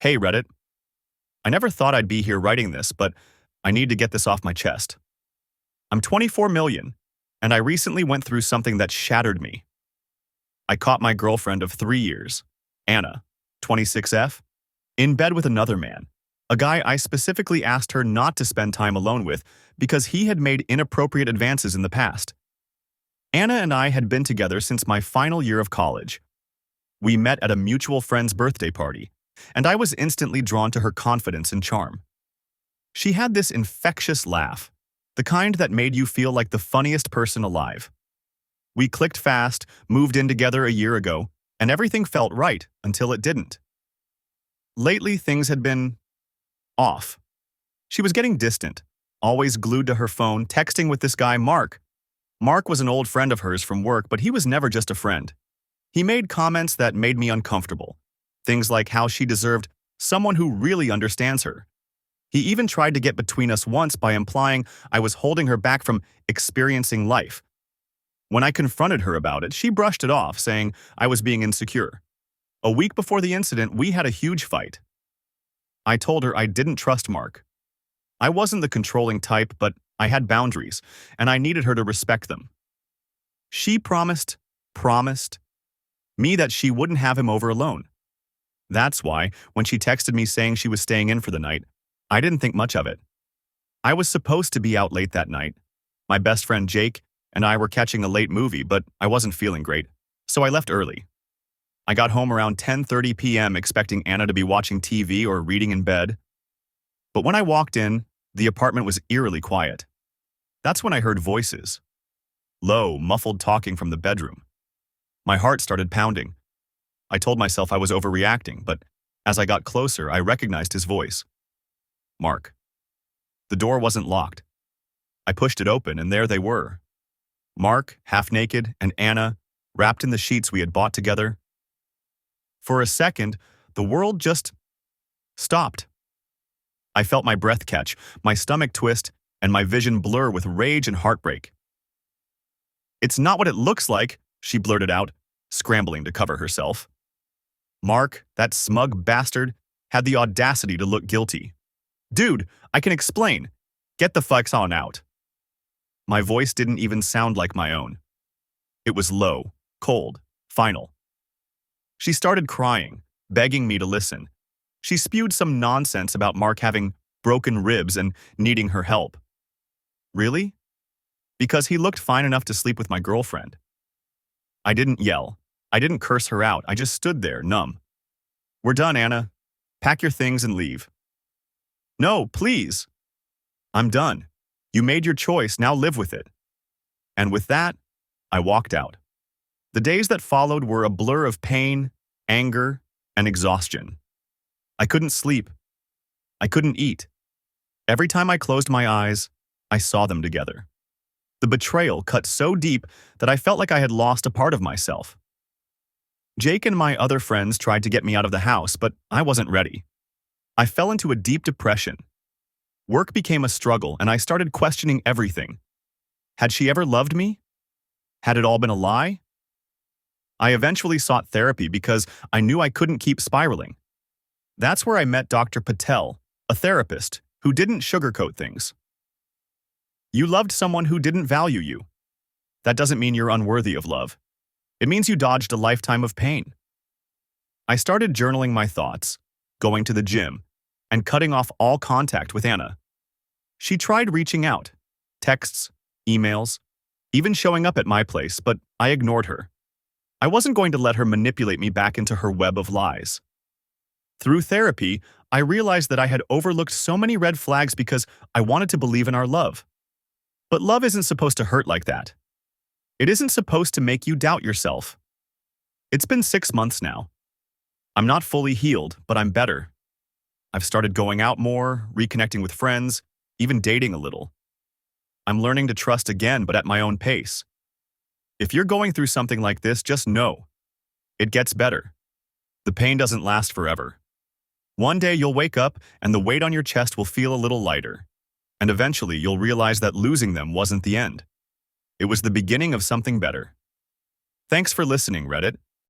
Hey Reddit, I never thought I'd be here writing this, but I need to get this off my chest. I'm 24 million, and I recently went through something that shattered me. I caught my girlfriend of 3 years, Anna, 26F, in bed with another man, a guy I specifically asked her not to spend time alone with because he had made inappropriate advances in the past. Anna and I had been together since my final year of college. We met at a mutual friend's birthday party, and I was instantly drawn to her confidence and charm. She had this infectious laugh, the kind that made you feel like the funniest person alive. We clicked fast, moved in together a year ago, and everything felt right until it didn't. Lately, things had been off. She was getting distant, always glued to her phone, texting with this guy, Mark. Mark was an old friend of hers from work, but he was never just a friend. He made comments that made me uncomfortable. Things like how she deserved someone who really understands her. He even tried to get between us once by implying I was holding her back from experiencing life. When I confronted her about it, she brushed it off, saying I was being insecure. A week before the incident, we had a huge fight. I told her I didn't trust Mark. I wasn't the controlling type, but I had boundaries, and I needed her to respect them. She promised me that she wouldn't have him over alone. That's why, when she texted me saying she was staying in for the night, I didn't think much of it. I was supposed to be out late that night. My best friend Jake and I were catching a late movie, but I wasn't feeling great, so I left early. I got home around 10:30 p.m. expecting Anna to be watching TV or reading in bed. But when I walked in, the apartment was eerily quiet. That's when I heard voices. Low, muffled talking from the bedroom. My heart started pounding. I told myself I was overreacting, but as I got closer, I recognized his voice. Mark. The door wasn't locked. I pushed it open, and there they were. Mark, half naked, and Anna, wrapped in the sheets we had bought together. For a second, the world just stopped. I felt my breath catch, my stomach twist, and my vision blur with rage and heartbreak. "It's not what it looks like," she blurted out, scrambling to cover herself. Mark, that smug bastard, had the audacity to look guilty. "Dude, I can explain. Get the fuck on out." My voice didn't even sound like my own. It was low, cold, final. She started crying, begging me to listen. She spewed some nonsense about Mark having broken ribs and needing her help. Really? Because he looked fine enough to sleep with my girlfriend. I didn't yell. I didn't curse her out. I just stood there, numb. "We're done, Anna. Pack your things and leave." "No, please." "I'm done. You made your choice, now live with it." And with that, I walked out. The days that followed were a blur of pain, anger, and exhaustion. I couldn't sleep. I couldn't eat. Every time I closed my eyes, I saw them together. The betrayal cut so deep that I felt like I had lost a part of myself. Jake and my other friends tried to get me out of the house, but I wasn't ready. I fell into a deep depression. Work became a struggle, and I started questioning everything. Had she ever loved me? Had it all been a lie? I eventually sought therapy because I knew I couldn't keep spiraling. That's where I met Dr. Patel, a therapist who didn't sugarcoat things. You loved someone who didn't value you. That doesn't mean you're unworthy of love. It means you dodged a lifetime of pain. I started journaling my thoughts, going to the gym, and cutting off all contact with Anna. She tried reaching out, texts, emails, even showing up at my place, but I ignored her. I wasn't going to let her manipulate me back into her web of lies. Through therapy, I realized that I had overlooked so many red flags because I wanted to believe in our love. But love isn't supposed to hurt like that. It isn't supposed to make you doubt yourself. It's been 6 months now. I'm not fully healed, but I'm better. I've started going out more, reconnecting with friends, even dating a little. I'm learning to trust again, but at my own pace. If you're going through something like this, just know. It gets better. The pain doesn't last forever. One day you'll wake up and the weight on your chest will feel a little lighter. And eventually you'll realize that losing them wasn't the end. It was the beginning of something better. Thanks for listening, Reddit.